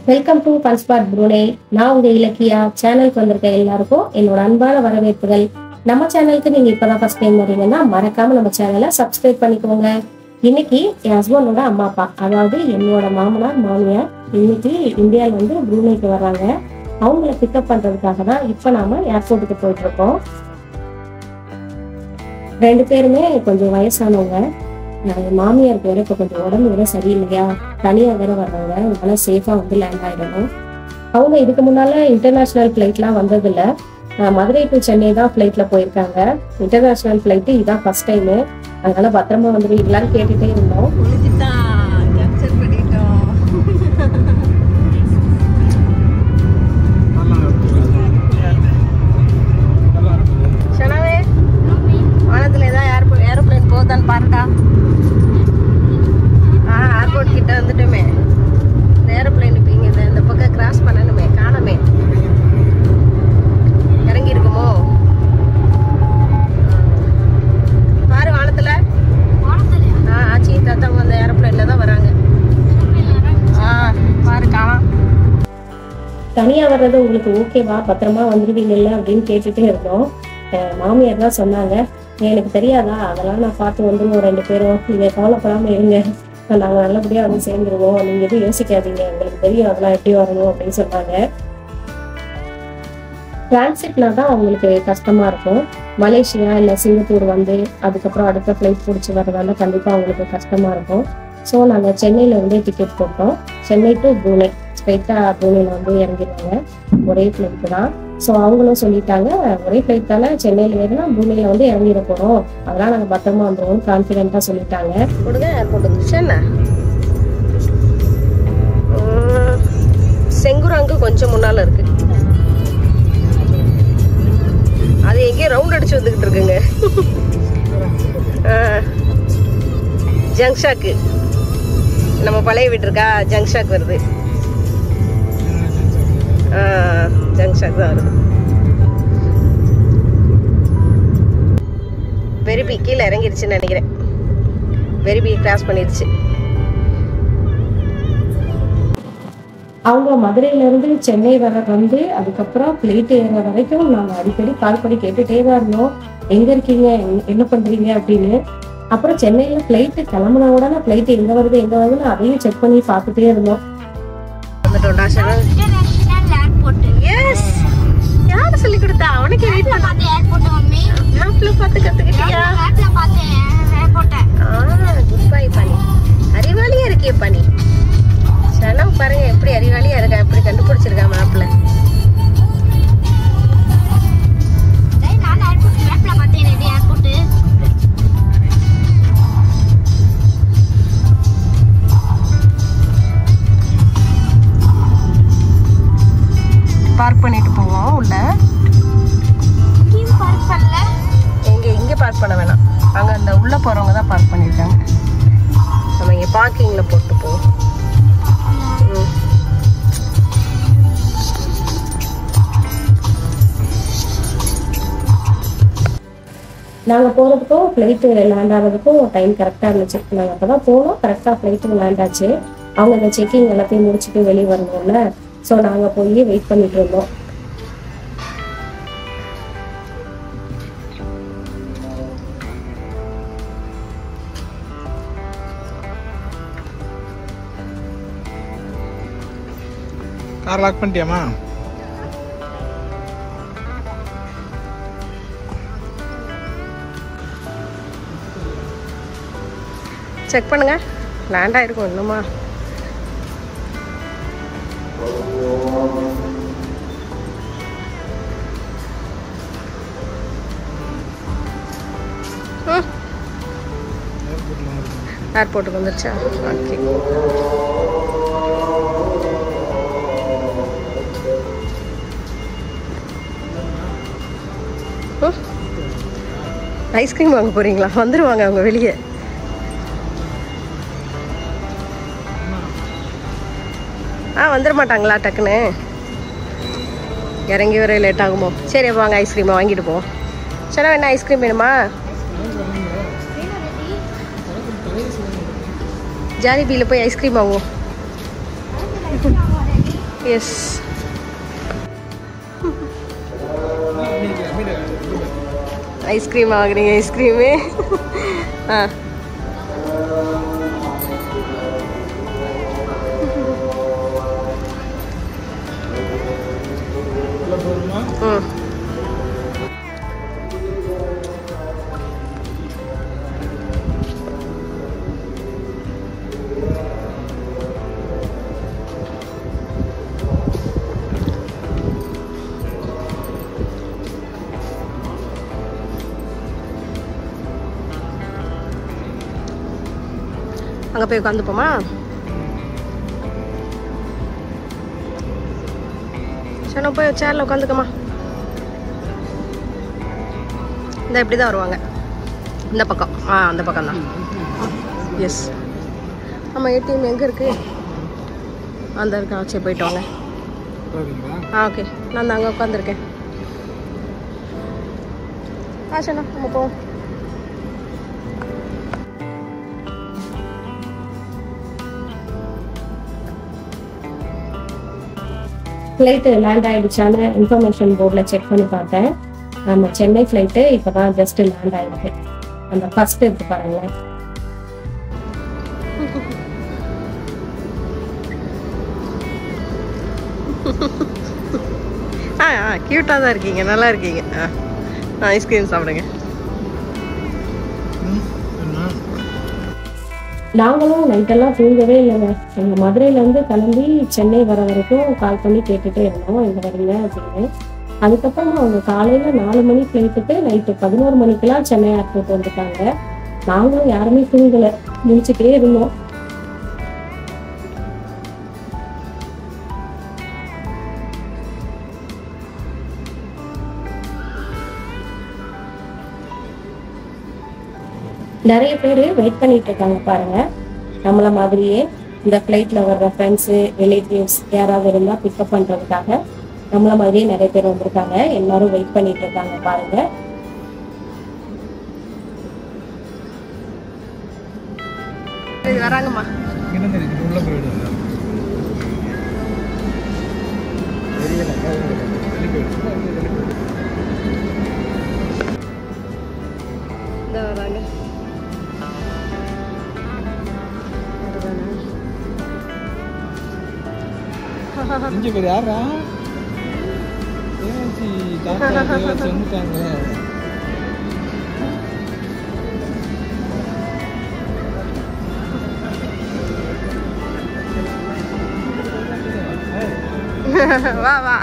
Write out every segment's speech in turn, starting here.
Welcome to பன்ஸ்பாட் Brunei. நான் உங்க இலக்கியா. சேனலுக்கு வந்திருக்க எல்லாருக்கும் என்னோட அன்பான வரவேற்புகள். நம்ம சேனலுக்கு நீங்க இப்பதான் ஃபர்ஸ்ட் டைம் வரீங்கன்னா மறக்காம நம்ம சேனலை சப்ஸ்கிரைப் பண்ணிக்கோங்க. இன்னைக்கு என் ஹஸ்பண்டோட அம்மா அப்பா, அதாவது என்னோட மாமனார் மாமியார் இன்னைக்கு இந்தியாவில் வந்து ப்ரூனேக்கு வர்றாங்க. அவங்கள பிக்கப் பண்றதுக்காக தான் இப்ப நாம ஏர்போர்ட்டுக்கு போயிட்டு இருக்கோம். ரெண்டு பேருமே கொஞ்சம் வயசானவங்க. மாமியாருக்கு வேற இப்போ கொஞ்சம் உடம்பு வேற சரியில்லையா, தனியாக வேற வர்றாங்க. அதனால சேஃபா வந்து லேண்ட் ஆயிடணும். அவங்க இதுக்கு முன்னால இன்டர்நேஷனல் ஃபிளைட்லாம் வந்ததில்ல. மதுரை டு சென்னை தான் ஃபிளைட்ல போயிருக்காங்க. இன்டர்நேஷனல் ஃபிளைட்டு இதான் ஃபர்ஸ்ட் டைமு. அதனால பத்திரமா வந்துருவீங்களான்னு கேட்டுட்டே இருந்தோம். வானத்துல ஏதாவது ஏரோப்ளேன் போதான்னு பாருடா. ஏர்போர்ட் கிட்ட வந்துட்டுமே ஏரோப்ளேன் இப்போ இங்கே இந்த பக்கம் கிராஸ் பண்ணணுமே, காணமே. இறங்கி இருக்குமோ பாரு வானத்துல. ஆச்சி தாத்தாவும் அந்த ஏரோப்ளேன்ல தான் வராங்க. பாரு காணாம். தனியா வர்றது உங்களுக்கு ஓகேவா, பத்திரமா வந்துருவீங்கல்ல அப்படின்னு கேட்டுட்டே இருந்தோம். மாமியார் தான் சொன்னாங்க, எனக்கு தெரியாதா, அதெல்லாம் நான் பார்த்து வந்துடுவோம், ரெண்டு பேரும் நீங்க கவலைப்படாம இருங்க, நாங்க நல்லபடியா வந்து சேர்ந்துருவோம், நீங்க எதுவும் யோசிக்காதீங்க, எங்களுக்கு தெரியும் அதெல்லாம் எப்படி வரணும் அப்படின்னு சொன்னாங்க. டிரான்சிட்னா தான் அவங்களுக்கு கஷ்டமா இருக்கும். மலேசியா இல்ல சிங்கப்பூர் வந்து அதுக்கப்புறம் அடுத்த ஃபிளைட் பிடிச்சி வர்றதால கண்டிப்பா அவங்களுக்கு கஷ்டமா இருக்கும். ஸோ நாங்க சென்னையில இருந்தே டிக்கெட் போட்டோம். சென்னை டு ப்ரூனே, ஸ்ட்ரைட்டா ப்ரூனேல வந்து இறங்கிடுவாங்க. ஒரே ஃபிளைட் தான். ஸோ அவங்களும் சொல்லிட்டாங்க, ஒரே ஃபிளைட் தானே, சென்னையில ஏறினா ப்ரூனேல வந்து இறங்கிட போறோம், அதெல்லாம் நாங்க பத்திரமா வந்துடுவோம் கான்ஃபிடென்ட்டா சொல்லிட்டாங்க. செங்குராங்கு கொஞ்சம் முன்னால இருக்கு. அது எங்கேயோ ரவுண்ட் அடிச்சு வந்துகிட்டு இருக்குங்க. ஜங்ஷாக்கு, நம்ம பழைய வீட்டு இருக்கா, ஜங்ஷாக் வருது. ஜங்ஷாக் தான் வருது. வெரிபி கீழே இறங்கிருச்சுன்னு நினைக்கிறேன். வெரிபி கிராஸ் பண்ணிருச்சு. அவங்க மதுரையில இருந்து சென்னை வர வந்து அதுக்கப்புறம் பிளைட் ஏற வரைக்கும் நாங்க அடிக்கடி கால் பண்ணி கேட்டுட்டே தான் இருந்தோம், எங்க இருக்கீங்க, என்ன பண்றீங்க அப்படின்னு. அப்புறம் சென்னையில பிளைட் கிளம்புன உடனே பிளைட் எங்க வருதுன்னு அதையும் செக் பண்ணி பார்த்துட்டே இருந்தோம். யாரு சொல்லி கொடுத்தா உனக்கு? அறிவாளியா இருக்கிய பனி. சனம் பாருங்க எப்படி அறிவாளியா இருக்கா, எப்படி கண்டுபிடிச்சிருக்கா மேப்ல. பார்க் பண்ணிட்டு போவோம் உள்ள. இங்க பார்க் பண்ண வேணாம், அங்க அந்த உள்ள போறவங்க தான் பார்க் பண்ணிருக்காங்க. நம்ம இங்க பார்க்கிங்ல போட்டு போவோம். நாங்க போறதுக்கும் ஃபிளைட்டு லேண்ட் ஆகிறதுக்கும் டைம் கரெக்டா இருந்துச்சு. நாங்க அப்பதான் போனோம், கரெக்டா ஃபிளைட்டு லேண்ட் ஆச்சு. அவங்க இந்த செக்கிங் எல்லாத்தையும் முடிச்சுட்டு வெளியே வரணும்ல, ஸோ நாங்க போய் வெயிட் பண்ணிட்டு இருந்தோம். கார் லாக் பண்ணிட்டியாமா? செக் பண்ணுங்க, லேண்ட் ஆயிருக்கும் இன்னுமா. ஏர்போர்ட்டுக்கு வந்துருச்சா? ஓகே. ஐஸ்கிரீம் வாங்க போறீங்களா? வந்துருவாங்க அவங்க வெளியே. வந்துட மாட்டாங்களா டக்குன்னு? இறங்கி வர லேட் ஆகுமோ? சரி வாங்க ஐஸ்கிரீமை வாங்கிட்டு போவோம். சரி என்ன ஐஸ்கிரீம் வேணுமா? ஜாலிபீல போய் ஐஸ்கிரீம் வாங்குவோம். எஸ். ஐஸ்கிரீம் வாங்குறீங்க? ஐஸ்கிரீமு ஆ ம். அங்கே போய் உட்காந்துப்போமா? சரி போய் சேரில் உட்காந்துக்கமா. இந்த இப்படி தான் வருவாங்க, இந்த பக்கம். அந்த பக்கம் தான். எஸ். ஆமாம், ஏடிஎம் எங்கே இருக்குது? அந்த இருக்கா. சரி போயிட்டு வாங்க. ஓகே, நான் அங்கே உட்காந்துருக்கேன். சரி நம்ம போவோம். ஃப்ளைட்டு லேண்ட் ஆகிடுச்சான்னு இன்ஃபர்மேஷன் போர்டில் செக் பண்ணி பார்த்தேன். நம்ம சென்னை ஃப்ளைட்டு இப்போ தான் ஜஸ்ட் லேண்ட் ஆகிருக்கு. அந்த ஃபர்ஸ்ட் இருக்கு பாருங்களேன். க்யூட்டாக தான் இருக்கீங்க, நல்லா இருக்கீங்க. ஐஸ்கிரீம் சாப்பிடுங்க. நாங்களும் நைட்டெல்லாம் தூங்கவே இல்லைங்க. எங்கள் மதுரையிலேருந்து கிளம்பி சென்னை வர வரைக்கும் கால் பண்ணி கேட்டுகிட்டே இருந்தோம், எங்கே வரீங்க அப்படின்னு. அதுக்கப்புறமா அவங்க காலையில் 4 மணி ஃப்ளைட்டுக்கு நைட்டு 11 மணிக்கெல்லாம் சென்னை ஏர்போர்ட் வந்துட்டாங்க. நாங்களும் யாருமே தூங்கலை, முடிச்சுட்டே இருந்தோம். நிறைய பேர் வெயிட் பண்ணிட்டு இருக்காங்க பாருங்க. நம்மள மாதிரியே இந்த ஃப்ளைட்ல வர்ற ஃப்ரெண்ட்ஸு, ரிலேட்டிவ்ஸ் யாராவது இருந்தா பிக்கப் பண்றதுக்காக நம்மள மாதிரியே நிறைய பேர் வந்திருக்காங்க. எல்லாரும் வெயிட் பண்ணிட்டு இருக்காங்க பாருங்க. வராங்கம்மா. வராங்க. இங்க பேர் யாரா? தேவாச்சி தாத்தா தேவாச்சி வந்துட்டாங்க. வா வா.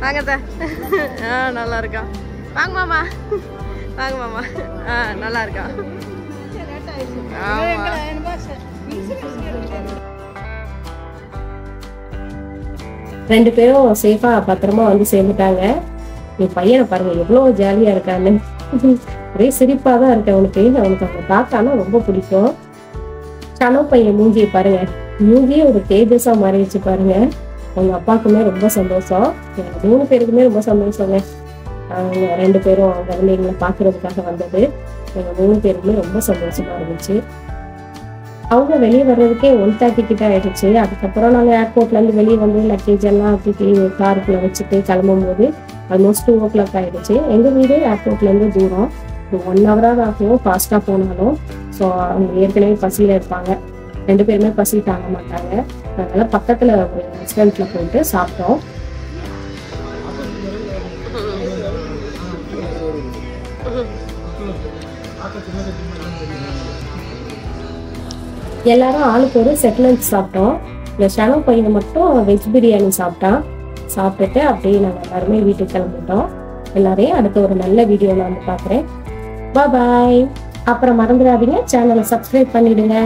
வாங்க. நல்லா இருக்கா? வாங்க மாமா, வாங்க மாமா. நல்லா இருக்கா? ரெண்டு பேரும் சேஃபா பத்திரமா வந்து சேர்ந்துட்டாங்க. என் பையனை பாருங்க எவ்வளவு ஜாலியா இருக்கான்னு. ஒரே சிரிப்பா தான் இருக்கு அவனுக்கு. அவனுக்கு அவங்க தாத்தானா ரொம்ப பிடிக்கும். சனோ பையன் மூஞ்சியை பாருங்க, மூஞ்சியே ஒரு தேஜஸா மாறிடுச்சு பாருங்க. அவங்க அப்பாவுக்குமே ரொம்ப சந்தோஷம், 3 பேருக்குமே ரொம்ப சந்தோஷங்க. அவங்க 2 பேரும் அவங்க வந்து எங்களை பாக்குறதுக்காக வந்தது. எங்க 3 பேருக்குமே ரொம்ப சந்தோஷமா இருந்துச்சு. அவங்க வெளியே வர்றதுக்கே 1:30 கிட்ட ஆயிடுச்சு. அதுக்கப்புறம் நாங்கள் ஏர்போர்ட்ல இருந்து வெளியே வந்து லக்கேஜ் எல்லாம் தூக்கி காருக்குள்ள வச்சுட்டு கிளம்பும் போது ஆல்மோஸ்ட் 2 o'clock ஆயிடுச்சு. எங்க வீடு ஏர்போர்ட்ல இருந்து தூரம், 1 hour ஆகும் ஃபாஸ்டா போனாலும். ஸோ அவங்க ஏற்கனவே பசியில இருப்பாங்க. 2 பேருமே பசி தாங்க மாட்டாங்க. அதனால பக்கத்துல ஒரு ரெஸ்டாரண்ட்ல போயிட்டு சாப்பிட்டோம். எல்லாரும் ஆளுக்கு ஒரு செட் லஞ்ச் சாப்பிட்டோம். இந்த ஷனோ பையன் மட்டும் வெஜ் பிரியாணி சாப்பிட்டான். சாப்பிட்டுட்டு அப்படியே நாங்கள் எல்லாருமே வீட்டுக்கு கிளம்பிட்டோம். எல்லாரையும் அடுத்த ஒரு நல்ல வீடியோவில் வந்து பார்க்குறேன். பாய். அப்புறம் மறந்துடாதீங்க, சேனலை சப்ஸ்கிரைப் பண்ணிடுங்க.